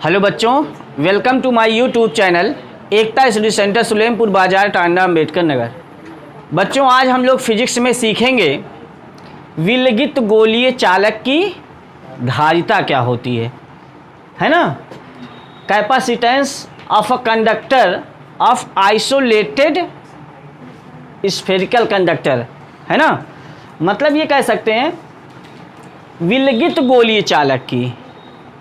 Hello बच्चों, welcome to my YouTube channel Ekta study centre Sulempur Bazar Tanda Ambedkar Nagar. बच्चों, आज हम लोग फिजिक्स में सीखेंगे विलगित गोलीय चालक की धारिता क्या होती है ना। Capacitance of a conductor of isolated spherical conductor, है ना। मतलब ये कह सकते हैं विलगित गोलीय चालक की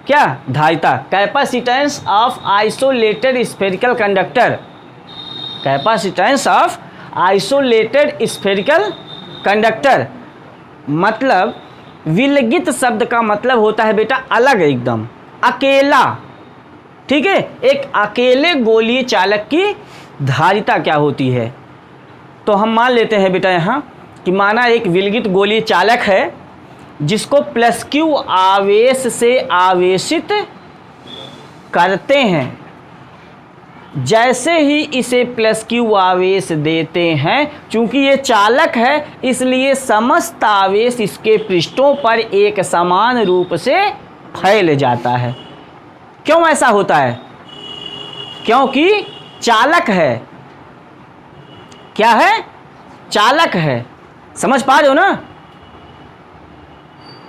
क्या धारिता, capacitance of isolated spherical conductor, capacitance of isolated spherical conductor. मतलब विलगित शब्द का मतलब होता है बेटा अलग, एकदम अकेला, ठीक है। एक अकेले गोलीय चालक की धारिता क्या होती है, तो हम मान लेते हैं बेटा यहाँ कि माना एक विलगित गोलीय चालक है जिसको प्लस क्यू आवेश से आवेशित करते हैं। जैसे ही इसे प्लस क्यू आवेश देते हैं, चूंकि ये चालक है इसलिए समस्त आवेश इसके पृष्ठों पर एक समान रूप से फैल जाता है। क्यों ऐसा होता है? क्योंकि चालक है। क्या है? चालक है। समझ पा रहे हो ना।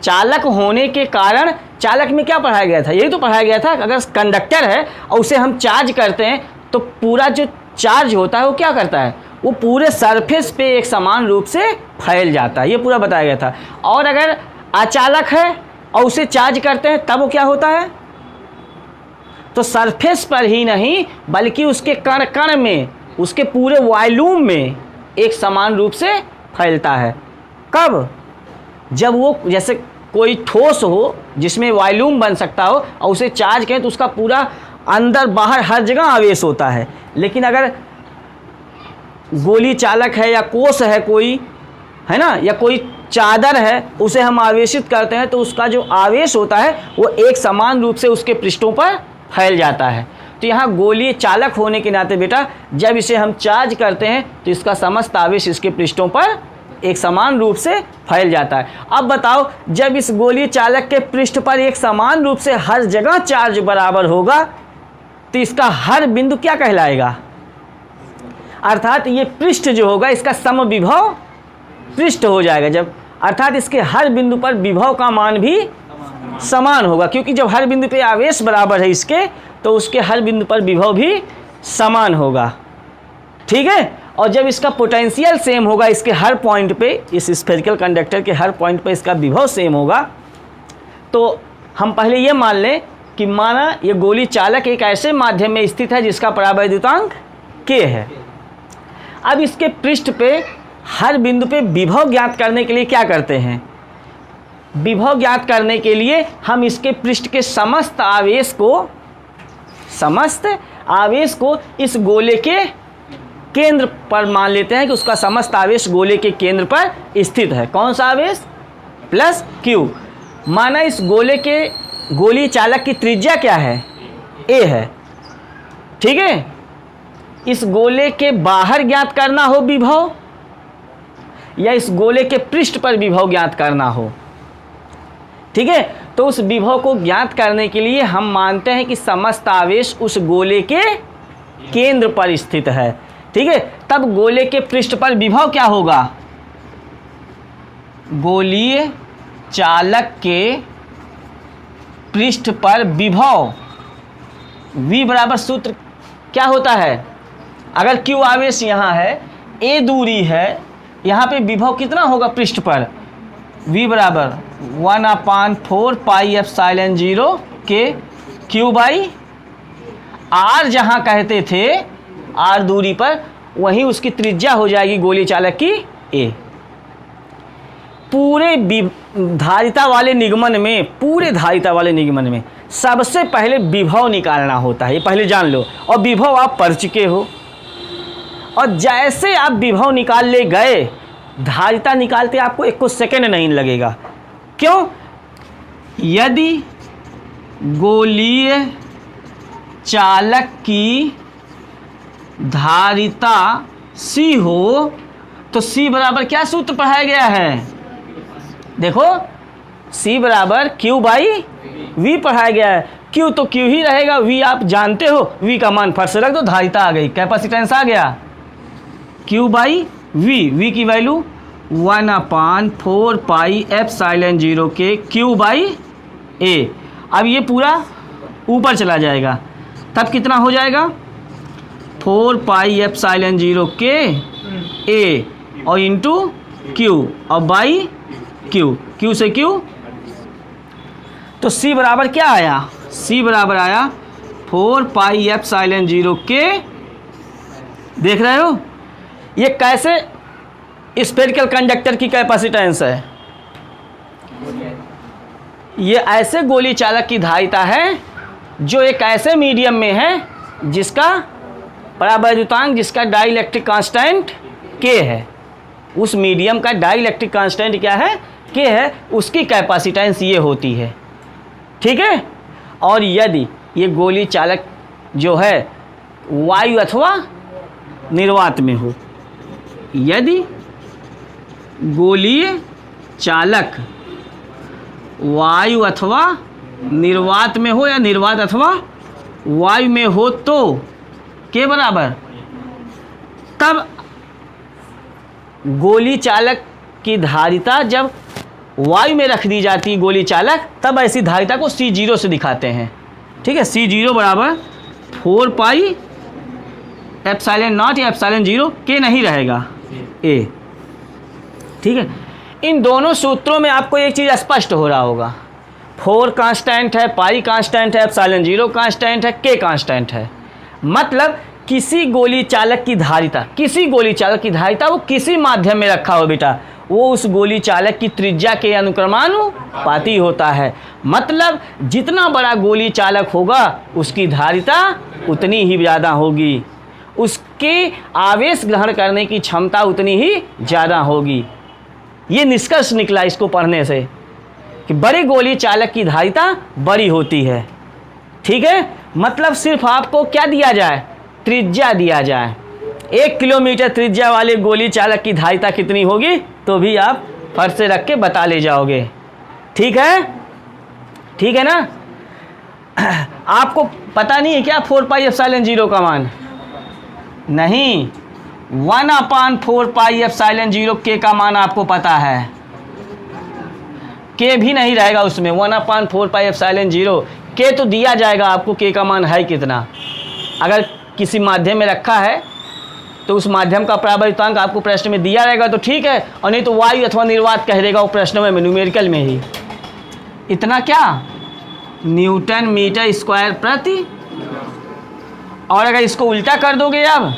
चालक होने के कारण, चालक में क्या पढ़ाया गया था? यही तो पढ़ाया गया था। अगर कंडक्टर है और उसे हम चार्ज करते हैं तो पूरा जो चार्ज होता है वो क्या करता है, वो पूरे सरफेस पे एक समान रूप से फैल जाता है। ये पूरा बताया गया था। और अगर अचालक है और उसे चार्ज करते हैं तब वो क्या होता है, तो सरफेस पर ही नहीं बल्कि उसके कण कण में, उसके पूरे वॉल्यूम में एक समान रूप से फैलता है। कब? जब वो जैसे कोई ठोस हो जिसमें वॉल्यूम बन सकता हो और उसे चार्ज करें तो उसका पूरा अंदर बाहर हर जगह आवेश होता है। लेकिन अगर गोली चालक है या कोश है कोई, है ना, या कोई चादर है, उसे हम आवेशित करते हैं तो उसका जो आवेश होता है वो एक समान रूप से उसके पृष्ठों पर फैल जाता है। तो यहाँ गोलीय चालक होने के नाते बेटा जब इसे हम चार्ज करते हैं तो इसका समस्त आवेश इसके पृष्ठों पर एक समान रूप से फैल जाता है। अब बताओ, जब इस गोलीय चालक के पृष्ठ पर एक समान रूप से हर जगह चार्ज बराबर होगा तो इसका हर बिंदु क्या कहलाएगा? अर्थात ये पृष्ठ जो होगा इसका समविभव पृष्ठ हो जाएगा। जब अर्थात इसके हर बिंदु पर विभव का मान भी समान होगा, क्योंकि जब हर बिंदु पे आवेश बराबर है इसके तो उसके हर बिंदु पर विभव भी समान होगा, ठीक है। और जब इसका पोटेंशियल सेम होगा, इसके हर पॉइंट पे, इस स्फेरिकल कंडक्टर के हर पॉइंट पे इसका विभव सेम होगा, तो हम पहले ये मान लें कि माना ये गोली चालक एक ऐसे माध्यम में स्थित है जिसका परावैद्युतांक k है। अब इसके पृष्ठ पे हर बिंदु पे विभव ज्ञात करने के लिए क्या करते हैं? विभव ज्ञात करने के लिए हम इसके पृष्ठ के समस्त आवेश को इस गोले के केंद्र पर मान लेते हैं कि उसका समस्त आवेश गोले के केंद्र पर स्थित है। कौन सा आवेश? Plus Q. माना इस गोले के गोलीय चालक की त्रिज्या क्या है? a है, ठीक है। इस गोले के बाहर ज्ञात करना हो विभव या इस गोले के पृष्ठ पर विभव ज्ञात करना हो, ठीक है, तो उस विभव को ज्ञात करने के लिए हम मानते हैं कि समस्त आवेश उस गोले के केंद्र पर स्थित है, ठीक है। तब गोले के पृष्ठ पर विभव क्या होगा? गोलीय चालक के पृष्ठ पर विभव V बराबर सूत्र क्या होता है? अगर Q आवेश यहाँ है, A दूरी है, यहाँ पे विभव कितना होगा पृष्ठ पर? V बराबर 1/4 पाई एप्सिलॉन 0 के Q बाई R। जहाँ कहते थे R दूरी पर, वहीं उसकी त्रिज्या हो जाएगी गोलीय चालक की A। पूरे धारिता वाले निगमन में सबसे पहले विभव निकालना होता है, ये पहले जान लो। और विभव आप पढ़ चुके हो, और जैसे आप विभव निकाल ले गए, धारिता निकालते आपको 1 सेकंड नहीं लगेगा। क्यों? यदि गोलीय चालक की धारिता C हो तो C बराबर क्या सूत्र पढ़ाया गया है? देखो C बराबर Q बाई V पढ़ाया गया है। क्यू तो क्यू ही रहेगा, वी आप जानते हो, वी का मान फट से रख दो, धारिता आ गई, कैपेसिटेंस आ गया, क्यू बाई वी की वैल्यू 1/4 पाई एप्सिलॉन 0 के क्यू बाई ए। अब ये पूरा ऊपर चला जाएगा, तब कितना हो जाएगा 4 पाई एप्सिलॉन 0 के ए और इंटू क्यू और बाई क्यू, क्यू से क्यू, तो C बराबर क्या आया, C बराबर आया 4 पाई एप्सिलॉन 0 के, देख रहे हो ये कैसे स्फेरिकल कंडक्टर की कैपेसिटेंस है, ये ऐसे गोली चालक की धारिता है जो एक ऐसे मीडियम में है जिसका परावैद्युतांक, जिसका डाइलेक्ट्रिक कांस्टेंट K है, उस मीडियम का डाइलेक्ट्रिक कांस्टेंट क्या है, K है, उसकी कैपेसिटेंस ये होती है, ठीक है। और यदि ये गोली चालक जो है वायु अथवा निर्वात में हो, यदि गोलीय चालक वायु अथवा निर्वात में हो या निर्वात अथवा वायु में हो तो के बराबर, तब गोली चालक की धारिता जब वायु में रख दी जाती है गोली चालक, तब ऐसी धारिता को C0 से दिखाते हैं, ठीक है। C0 बराबर 4 पाई एप्सिलॉन नॉट या एप्सिलॉन 0 के नहीं रहेगा ए, ठीक है। इन दोनों सूत्रों में आपको एक चीज़ स्पष्ट हो रहा होगा, 4 कांस्टेंट है, पाई कांस्टेंट है, एप्सिलॉन 0 कांस्टेंट है, के कांस्टेंट है, मतलब किसी गोली चालक की धारिता, किसी गोली चालक की धारिता वो किसी माध्यम में रखा हो बेटा, वो उस गोली चालक की त्रिज्या के अनुक्रमानुपाती होता है, मतलब जितना बड़ा गोली चालक होगा उसकी धारिता उतनी ही ज़्यादा होगी, उसके आवेश ग्रहण करने की क्षमता उतनी ही ज़्यादा होगी। ये निष्कर्ष निकला इसको पढ़ने से कि बड़े गोली चालक की धारिता बड़ी होती है, ठीक है। मतलब सिर्फ आपको क्या दिया जाए, त्रिज्या दिया जाए, 1 किलोमीटर त्रिज्या वाले गोली चालक की धारिता कितनी होगी तो भी आप फट से रख के बता ले जाओगे, ठीक है, ठीक है ना। आपको पता नहीं है क्या 4 पाई एप्सिलॉन 0 का मान, नहीं, 1/4 पाई एप्सिलॉन 0 के का मान आपको पता है, के भी नहीं रहेगा उसमें, 1/4 पाई एप्सिलॉन 0 के तो दिया जाएगा आपको, के का मान है कितना, अगर किसी माध्यम में रखा है तो उस माध्यम का परावैद्युतांक आपको प्रश्न में दिया रहेगा तो ठीक है, और नहीं तो वायु अथवा निर्वात कह देगा वो प्रश्न में न्यूमेरिकल में ही, इतना क्या न्यूटन मीटर स्क्वायर प्रति, और अगर इसको उल्टा कर दोगे अब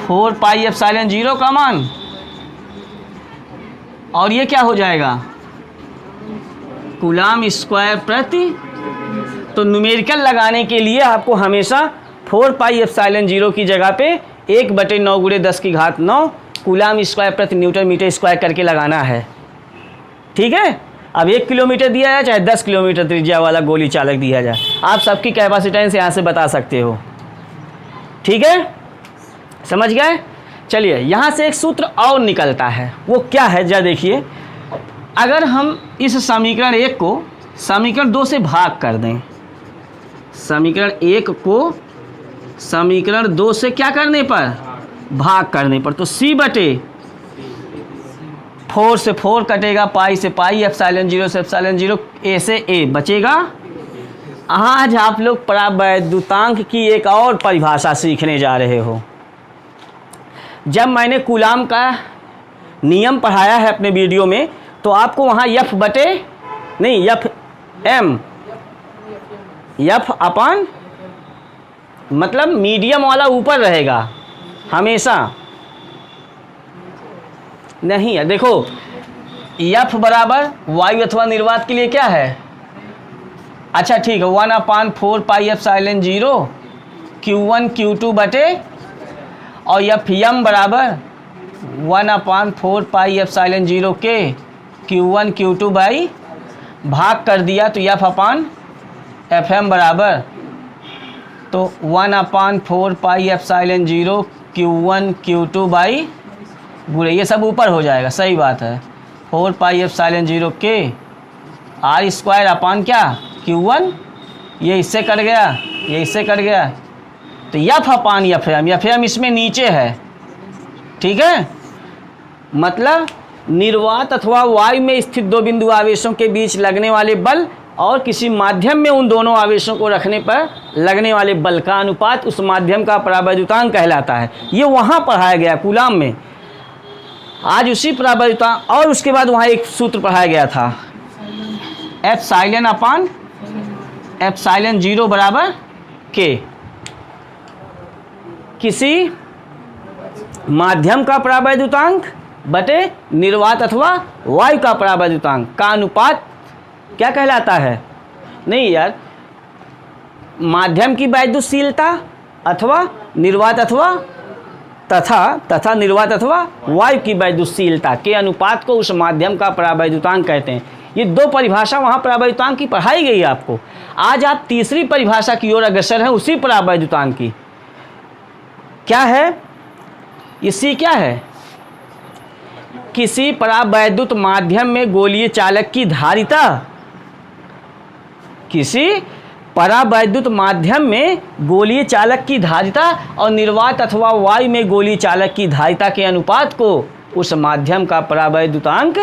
4 पाई एप्सिलॉन 0 का मान, और ये क्या हो जाएगा कूलाम स्क्वायर प्रति, तो न्यूमेरिकल लगाने के लिए आपको हमेशा 4 पाई एप्सिलॉन 0 की जगह पे 1/9 × 10⁹ कूलाम स्क्वायर प्रति न्यूटन मीटर स्क्वायर करके लगाना है, ठीक है। अब 1 किलोमीटर दिया जाए चाहे 10 किलोमीटर त्रिज्या वाला गोली चालक दिया जाए, आप सबकी कैपेसिटेंस यहाँ से बता सकते हो, ठीक है, समझ गए। चलिए यहाँ से एक सूत्र और निकलता है, वो क्या है जरा देखिए, अगर हम इस समीकरण 1 को समीकरण 2 से भाग कर दें, समीकरण 1 को समीकरण 2 से क्या करने पर, भाग करने पर, तो C/4 से 4 कटेगा, पाई से पाई, एप्सिलॉन 0 से एप्सिलॉन 0, ए से ए बचेगा। आज आप लोग परावैद्युतांक की एक और परिभाषा सीखने जा रहे हो। जब मैंने कूलाम का नियम पढ़ाया है अपने वीडियो में, तो आपको वहाँ एफ अपन मतलब मीडियम वाला ऊपर रहेगा हमेशा, नहीं है, देखो एफ बराबर वायु अथवा निर्वात के लिए क्या है, अच्छा ठीक है, 1/4 पाई एप्सिलॉन 0 Q1 Q2 बटे, और एफ एम बराबर 1/4 पाई एप्सिलॉन 0 के Q1 Q2 बाई, भाग कर दिया तो एफ एम बराबर, तो 1/4 pi epsilon 0 Q1 Q2 by गुणे, ये सब ऊपर हो जाएगा, सही बात है, 4 पाई एप्सिलॉन 0 के R² अपान क्या Q1 ये इससे कट गया, ये इससे कट गया, तो यफ अपान यफ इसमें नीचे है, ठीक है। मतलब निर्वात अथवा वायु में स्थित दो बिंदु आवेशों के बीच लगने वाले बल और किसी माध्यम में उन दोनों आवेशों को रखने पर लगने वाले बल का अनुपात उस माध्यम का परावैद्युतांक कहलाता है। ये वहाँ पढ़ाया गया कूलाम में, आज उसी परावैद्युतांक। और उसके बाद वहाँ एक सूत्र पढ़ाया गया था, एप्सिलॉन अपान एप्सिलॉन 0 बराबर के। किसी माध्यम का परावैद्युतांक बटे निर्वात अथवा वायु का परावैद्युतांक का अनुपात क्या कहलाता है? नहीं यार, माध्यम की वैद्युतशीलता अथवा निर्वात अथवा तथा निर्वात अथवा वायु की वैद्युतशीलता के अनुपात को उस माध्यम का परावैद्युतांक कहते हैं। ये दो परिभाषा वहाँ परावैद्युतांक की पढ़ाई गई है आपको। आज आप तीसरी परिभाषा की ओर अग्रसर हैं, उसी परावैद्युतांक की। क्या है ये? सी क्या है? किसी परावैद्युत माध्यम में गोलीय चालक की धारिता, किसी परावैद्युत माध्यम में गोलीय चालक की धारिता और निर्वात अथवा वायु में गोलीय चालक की धारिता के अनुपात को उस माध्यम का परावैद्युतांक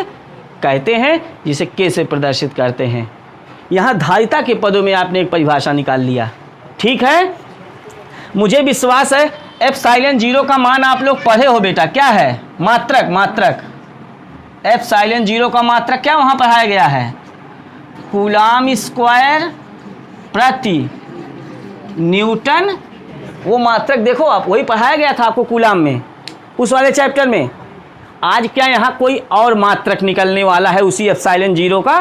कहते हैं, जिसे के से प्रदर्शित करते हैं। यहाँ धारिता के पदों में आपने एक परिभाषा निकाल लिया, ठीक है। मुझे विश्वास है एप्सिलॉन 0 का मान आप लोग पढ़े हो बेटा। क्या है? मात्रक। एप्सिलॉन 0 का मात्रक क्या वहाँ पढ़ाया गया है? कूलाम स्क्वायर प्रति न्यूटन। वो मात्रक देखो आप, वही पढ़ाया गया था आपको कूलाम में, उस वाले चैप्टर में। आज क्या यहाँ कोई और मात्रक निकलने वाला है उसी एप्सिलॉन 0 का?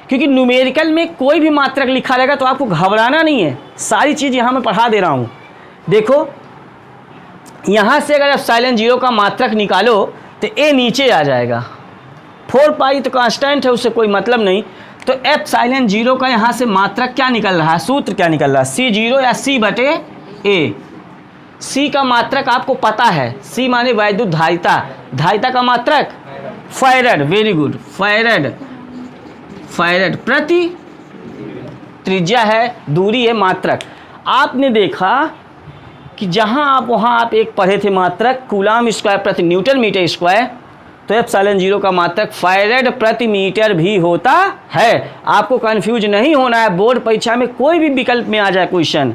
क्योंकि न्यूमेरिकल में कोई भी मात्रक लिखा रहेगा तो आपको घबराना नहीं है, सारी चीज़ यहाँ मैं पढ़ा दे रहा हूँ। देखो यहाँ से अगर एप्सिलॉन 0 का मात्रक निकालो तो ए नीचे आ जाएगा, 4 पाई तो कांस्टेंट है, उससे कोई मतलब नहीं। तो एप्सिलॉन 0 का यहाँ से मात्रक क्या निकल रहा है? सूत्र क्या निकल रहा है? C0 या C बटे ए। C का मात्रक आपको पता है, C माने वैद्युत धारिता, धारिता का मात्रक फैरड, वेरी गुड, फैरड प्रति त्रिज्या है, दूरी है, मात्रक। आपने देखा कि जहाँ आप वहाँ आप एक पढ़े थे मात्रक कूलाम स्क्वायर प्रति न्यूटन मीटर स्क्वायर, तो एप्सिलॉन 0 का मात्रक फैरड प्रति मीटर भी होता है। आपको कंफ्यूज नहीं होना है, बोर्ड परीक्षा में कोई भी विकल्प में आ जाए क्वेश्चन,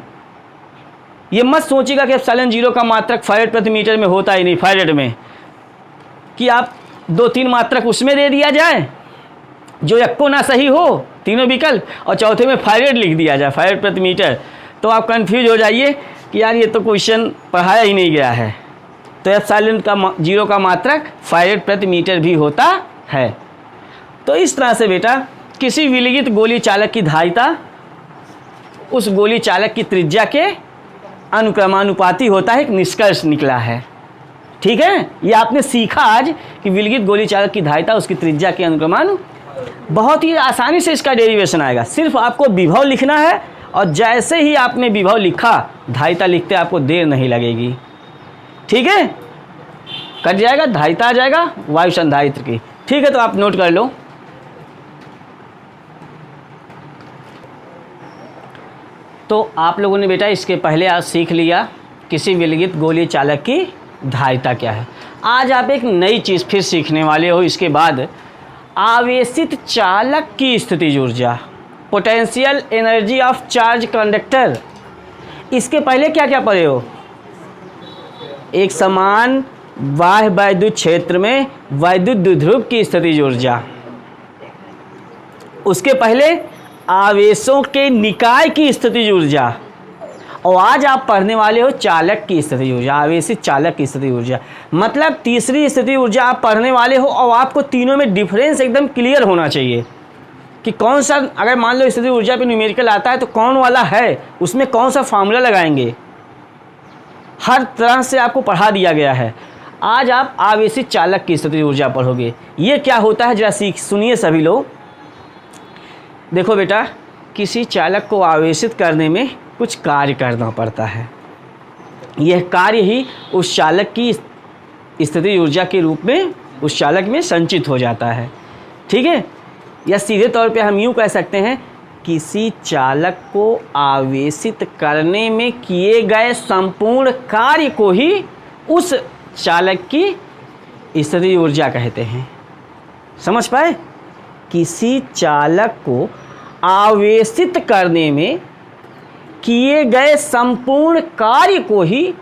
ये मत सोचिएगा कि एप्सिलॉन 0 का मात्रक फैरड प्रति मीटर में होता ही नहीं, फैरड में, कि आप 2-3 मात्रक उसमें दे दिया जाए जो एक्को ना सही हो, तीनों विकल्प, और चौथे में फैरड लिख दिया जाए, फैरड प्रति मीटर, तो आप कंफ्यूज हो जाइए कि यार ये तो क्वेश्चन पढ़ाया ही नहीं गया है। तो एप्सिलॉन 0 का मात्रक फैरड प्रति मीटर भी होता है। तो इस तरह से बेटा किसी विलगित गोली चालक की धारिता उस गोली चालक की त्रिज्या के अनुक्रमानुपाती होता है, एक निष्कर्ष निकला है, ठीक है। ये आपने सीखा आज कि विलगित गोली चालक की धारिता उसकी त्रिज्या के अनुक्रमानु, बहुत ही आसानी से इसका डेरिवेशन आएगा। सिर्फ आपको विभव लिखना है, और जैसे ही आपने विभव लिखा धारिता लिखते आपको देर नहीं लगेगी, ठीक है। कट जाएगा, धारिता आ जाएगा वायु संधारित्र की, ठीक है। तो आप नोट कर लो। तो आप लोगों ने बेटा इसके पहले आज सीख लिया किसी विलगित गोलीय चालक की धारिता क्या है। आज आप एक नई चीज़ फिर सीखने वाले हो। इसके बाद आवेशित चालक की स्थितिज ऊर्जा, potential energy of charge conductor. इसके पहले क्या क्या पढ़े हो? एक समान बाह्य वैद्युत क्षेत्र में वैद्युत द्विध्रुव की स्थितिज ऊर्जा, उसके पहले आवेशों के निकाय की स्थितिज ऊर्जा, और आज आप पढ़ने वाले हो चालक की स्थितिज ऊर्जा, आवेशित चालक की स्थितिज ऊर्जा। मतलब तीसरी स्थितिज ऊर्जा आप पढ़ने वाले हो, और आपको तीनों में डिफरेंस एकदम क्लियर होना चाहिए कि कौन सा, अगर मान लो स्थितिज ऊर्जा पे न्यूमेरिकल आता है तो कौन वाला है, उसमें कौन सा फार्मूला लगाएंगे, हर तरह से आपको पढ़ा दिया गया है। आज आप आवेशित चालक की स्थितिज ऊर्जा पढ़ोगे। ये क्या होता है जरा सुनिए सभी लोग। देखो बेटा, किसी चालक को आवेशित करने में कुछ कार्य करना पड़ता है, यह कार्य ही उस चालक की स्थितिज ऊर्जा के रूप में उस चालक में संचित हो जाता है, ठीक है। या सीधे तौर पे हम यूँ कह सकते हैं किसी चालक को आवेशित करने में किए गए संपूर्ण कार्य को ही उस चालक की स्थितिज ऊर्जा कहते हैं। समझ पाए? किसी चालक को आवेशित करने में किए गए संपूर्ण कार्य को ही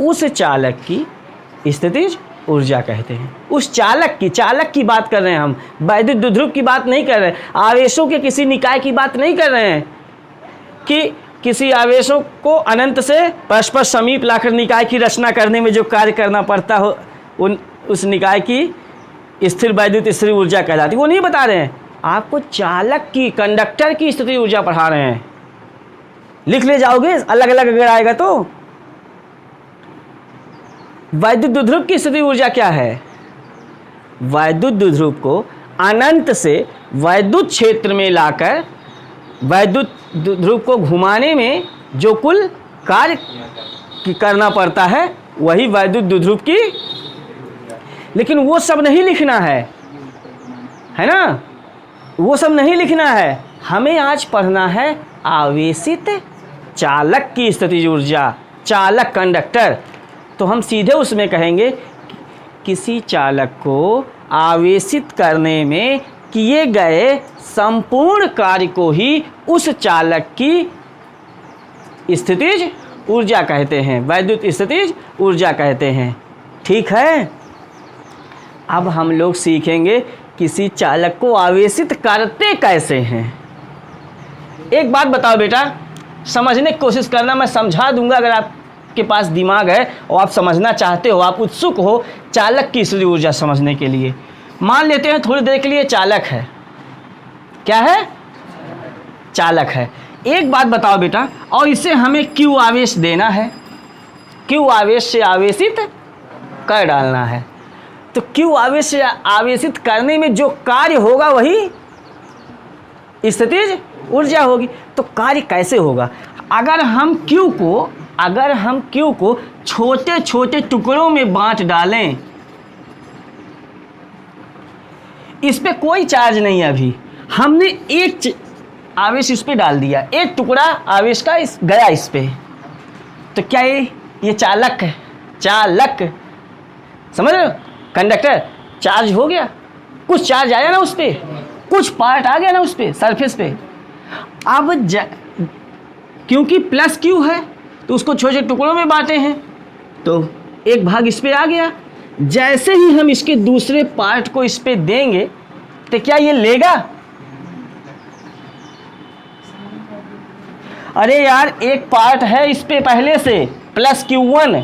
उस चालक की स्थितिज ऊर्जा कहते हैं। उस चालक की बात कर रहे हैं हम, वैद्युत द्विध्रुव की बात नहीं कर रहे हैं, आवेशों के किसी निकाय की बात नहीं कर रहे हैं कि किसी आवेशों को अनंत से परस्पर समीप लाकर निकाय की रचना करने में जो कार्य करना पड़ता हो उस निकाय की स्थिर वैद्युत स्थिर ऊर्जा कहलाती, वो नहीं बता रहे हैं। आपको चालक की, कंडक्टर की स्थिति ऊर्जा पढ़ा रहे हैं। लिख ले जाओगे अलग अलग अगर आएगा तो। वैद्युत द्विध्रुव की स्थिति ऊर्जा क्या है? वैद्युत द्विध्रुव को अनंत से वैद्युत क्षेत्र में लाकर वैद्युत द्विध्रुव को घुमाने में जो कुल कार्य करना पड़ता है वही वैद्युत द्विध्रुव की। लेकिन वो सब नहीं लिखना है ना, वो सब नहीं लिखना है। हमें आज पढ़ना है आवेशित चालक की स्थितिज ऊर्जा, चालक कंडक्टर। तो हम सीधे उसमें कहेंगे किसी चालक को आवेशित करने में किए गए संपूर्ण कार्य को ही उस चालक की स्थितिज ऊर्जा कहते हैं, वैद्युत स्थितिज ऊर्जा कहते हैं। ठीक है, अब हम लोग सीखेंगे किसी चालक को आवेशित करते कैसे हैं। एक बात बताओ बेटा, समझने की कोशिश करना, मैं समझा दूंगा अगर आपके पास दिमाग है और आप समझना चाहते हो, आप उत्सुक हो चालक की स्थितिज ऊर्जा समझने के लिए। मान लेते हैं थोड़ी देर के लिए चालक है। क्या है? चालक है। एक बात बताओ बेटा, और इसे हमें क्यू आवेश देना है, क्यू आवेश से आवेशित कर डालना है। तो क्यू आवेश से आवेशित करने में जो कार्य होगा वही स्थितिज ऊर्जा होगी। तो कार्य कैसे होगा? अगर हम क्यू को छोटे छोटे टुकड़ों में बांट डालें, इस पे कोई चार्ज नहीं है, अभी हमने एक आवेश इस पे डाल दिया, एक टुकड़ा आवेश का गया इस पे, तो क्या ये चालक है? चालक समझ रहे हो? कंडक्टर चार्ज हो गया, कुछ चार्ज आया ना उस पे, कुछ पार्ट आ गया ना उस पे, सरफेस पे। अब क्योंकि प्लस क्यू है तो उसको छोटे छोटे टुकड़ों में बांटे हैं, तो एक भाग इस पे आ गया। जैसे ही हम इसके दूसरे पार्ट को इस पे देंगे तो क्या ये लेगा? अरे यार, एक पार्ट है इस पे पहले से प्लस Q1,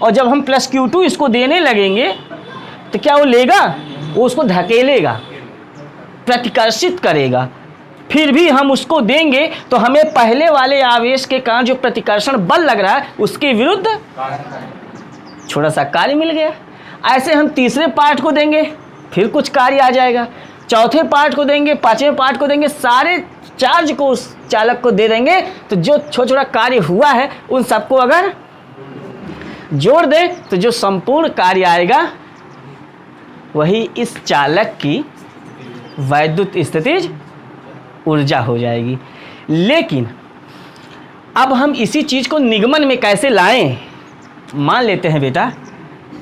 और जब हम प्लस Q2 इसको देने लगेंगे तो क्या वो लेगा? वो उसको धकेलेगा, प्रतिकर्षित करेगा। फिर भी हम उसको देंगे तो हमें पहले वाले आवेश के कारण जो प्रतिकर्षण बल लग रहा है उसके विरुद्ध छोटा सा कार्य मिल गया। ऐसे हम तीसरे पार्ट को देंगे, फिर कुछ कार्य आ जाएगा, चौथे पार्ट को देंगे, पांचवें पार्ट को देंगे, सारे चार्ज को उस चालक को दे देंगे। तो जो छोटा छोटा कार्य हुआ है उन सबको अगर जोड़ दें तो जो संपूर्ण कार्य आएगा वही इस चालक की वैद्युत स्थितिज ऊर्जा हो जाएगी। लेकिन अब हम इसी चीज़ को निगमन में कैसे लाएं? मान लेते हैं बेटा,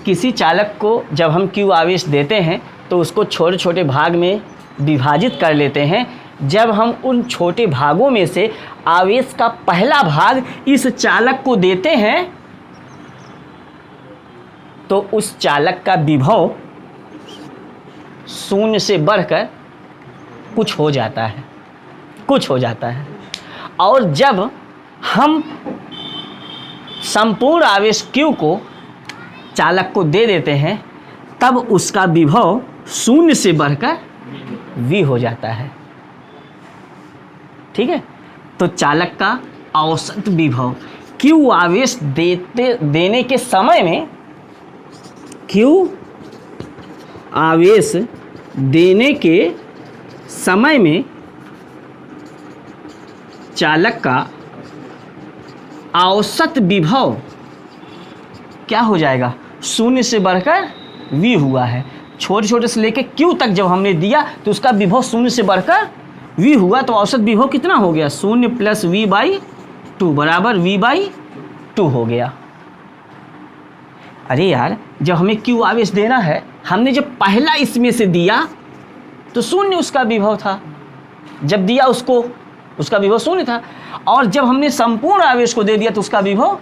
किसी चालक को जब हम क्यू आवेश देते हैं तो उसको छोटे छोटे भाग में विभाजित कर लेते हैं। जब हम उन छोटे भागों में से आवेश का पहला भाग इस चालक को देते हैं तो उस चालक का विभव शून्य से बढ़कर कुछ हो जाता है, और जब हम संपूर्ण आवेश Q को चालक को दे देते हैं तब उसका विभव शून्य से बढ़कर V हो जाता है। ठीक है, तो चालक का औसत विभव Q आवेश देने के समय में, Q आवेश देने के समय में चालक का औसत विभव क्या हो जाएगा? शून्य से बढ़कर V हुआ है। छोटे छोटे से लेके Q तक जब हमने दिया तो उसका विभव शून्य से बढ़कर v हुआ तो औसत विभव कितना हो गया, 0 + v/2 बराबर v/2 हो गया। अरे यार, जब हमें q आवेश देना है, हमने जब पहला इसमें से दिया तो 0 उसका विभव था, जब दिया उसको उसका विभव 0 था, और जब हमने संपूर्ण आवेश को दे दिया तो उसका विभव,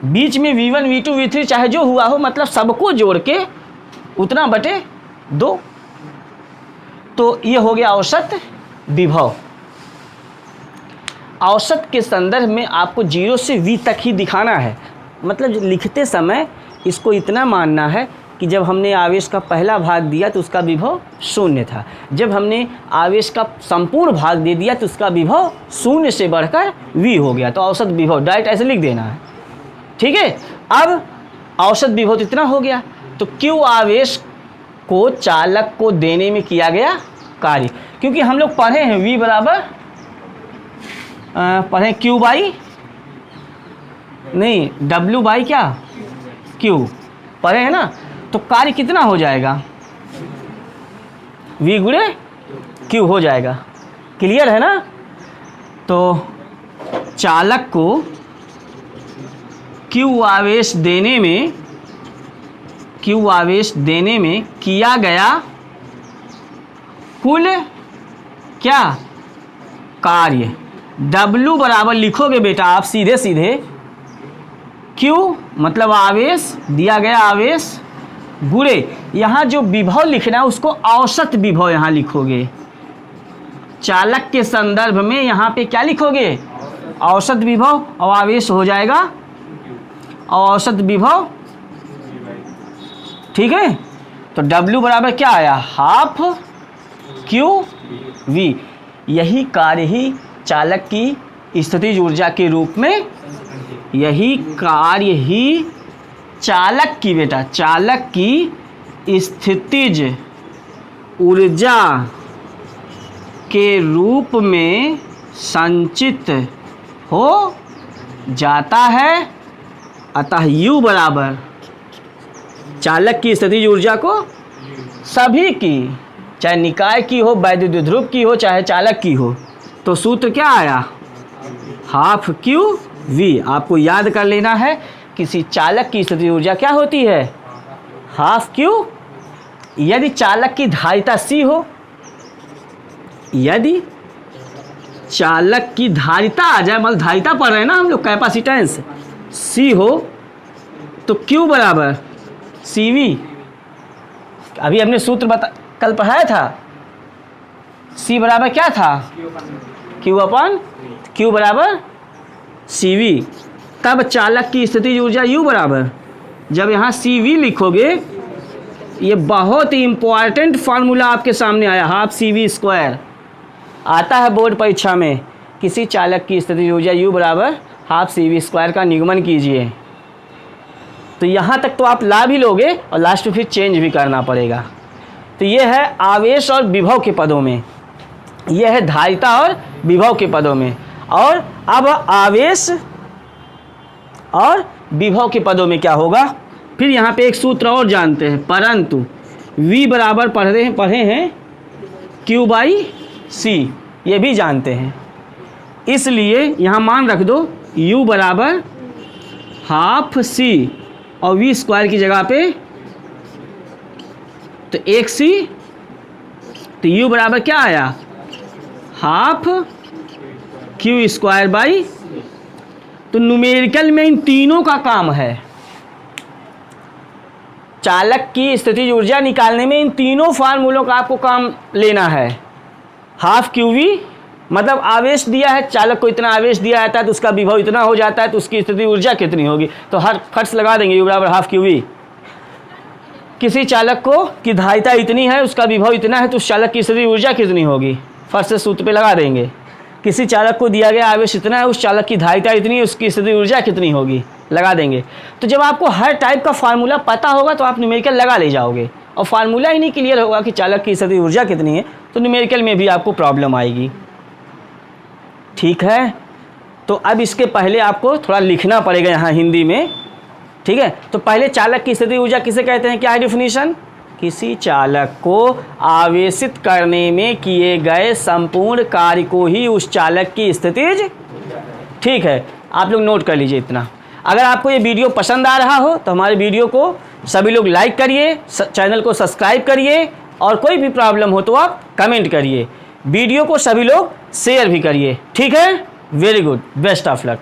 बीच में v1 v2 v3 चाहे जो हुआ हो, मतलब सबको जोड़ के उतना बटे 2, तो ये हो गया औसत विभव। औसत के संदर्भ में आपको 0 से v तक ही दिखाना है, मतलब लिखते समय इसको इतना मानना है कि जब हमने आवेश का पहला भाग दिया तो उसका विभव 0 था, जब हमने आवेश का संपूर्ण भाग दे दिया तो उसका विभव 0 से बढ़कर v हो गया, तो औसत विभव डायरेक्ट ऐसे लिख देना है। ठीक है, अब औसत विभव इतना हो गया, तो q आवेश को चालक को देने में किया गया कार्य, क्योंकि हम लोग पढ़े हैं v बराबर पढ़े q बाई नहीं w बाई क्या q पढ़े हैं ना, तो कार्य कितना हो जाएगा, v गुणे q हो जाएगा। क्लियर है ना। तो चालक को q आवेश देने में किया गया कुल क्या कार्य, W बराबर लिखोगे बेटा आप सीधे सीधे, Q मतलब आवेश, दिया गया आवेश, गुणे यहाँ जो विभव लिखना है उसको औसत विभव यहाँ लिखोगे, चालक के संदर्भ में यहाँ पे क्या लिखोगे, औसत विभव, और आवेश हो जाएगा औसत विभव। ठीक है, तो W बराबर क्या आया, हाफ QV। यही कार्य ही चालक की स्थितिज ऊर्जा के रूप में, यही कार्य ही चालक की बेटा, चालक की स्थितिज ऊर्जा के रूप में संचित हो जाता है। अतः U बराबर चालक की स्थितिज ऊर्जा को सभी की, चाहे निकाय की हो, वैद्युत ध्रुव की हो, चाहे चालक की हो, तो सूत्र क्या आया, हाफ QV। आपको याद कर लेना है, किसी चालक की स्थितिज ऊर्जा क्या होती है, हाफ Q। यदि चालक की धारिता C हो, यदि चालक की धारिता आ जाए, मतलब धारिता पढ़ रहे हैं ना हम लोग, कैपेसिटेंस C हो, तो Q बराबर CV। अभी हमने सूत्र कल पढ़ाया था, C बराबर क्या था, Q बराबर CV। तब चालक की स्थितिज ऊर्जा U बराबर, जब यहाँ CV लिखोगे, ये बहुत ही इम्पॉर्टेंट फार्मूला आपके सामने आया, हाफ CV² आता है बोर्ड परीक्षा में। किसी चालक की स्थितिज ऊर्जा U बराबर हाफ CV² का निगमन कीजिए, तो यहाँ तक तो आप ला भी लोगे और लास्ट में फिर चेंज भी करना पड़ेगा। तो ये है आवेश और विभव के पदों में, यह है धारिता और विभव के पदों में। और अब आवेश और विभव के पदों में क्या होगा, फिर यहाँ पे एक सूत्र और जानते हैं, परंतु V बराबर पढ़े हैं Q/C, ये भी जानते हैं, इसलिए यहाँ मान रख दो U बराबर हाफ C और V² की जगह पे तो 1C, तो U बराबर क्या आया, हाफ Q²/। तो न्यूमेरिकल में इन तीनों का काम है, चालक की स्थितिज ऊर्जा निकालने में इन तीनों फार्मूलों का आपको काम लेना है। हाफ QV मतलब आवेश दिया है, चालक को इतना आवेश दिया जाता है तो उसका विभव इतना हो जाता है, तो उसकी स्थितिज ऊर्जा कितनी होगी, तो हर फर्स्ट लगा देंगे U बराबर हाफ QV। किसी चालक को की धारिता इतनी है, उसका विभव इतना है, तो उस चालक की स्थितिज ऊर्जा कितनी होगी, फर्स्ट से सूत्र पे लगा देंगे। किसी चालक को दिया गया आवेश इतना है, उस चालक की धारिता इतनी है, उसकी स्थितिज ऊर्जा कितनी होगी, लगा देंगे। तो जब आपको हर टाइप का फार्मूला पता होगा तो आप न्यूमेरिकल लगा ले जाओगे, और फार्मूला ही नहीं क्लियर होगा कि चालक की स्थितिज ऊर्जा कितनी है, तो न्यूमेरिकल में भी आपको प्रॉब्लम आएगी। ठीक है, तो अब इसके पहले आपको थोड़ा लिखना पड़ेगा यहाँ हिंदी में। ठीक है, तो पहले चालक की स्थितिज ऊर्जा किसे कहते हैं, क्या है डिफिनीशन, किसी चालक को आवेशित करने में किए गए संपूर्ण कार्य को ही उस चालक की स्थितिज, ठीक है, आप लोग नोट कर लीजिए इतना। अगर आपको ये वीडियो पसंद आ रहा हो तो हमारे वीडियो को सभी लोग लाइक करिए, चैनल को सब्सक्राइब करिए, और कोई भी प्रॉब्लम हो तो आप कमेंट करिए। वीडियो को सभी लोग शेयर भी करिए, ठीक है। Very good, best of luck.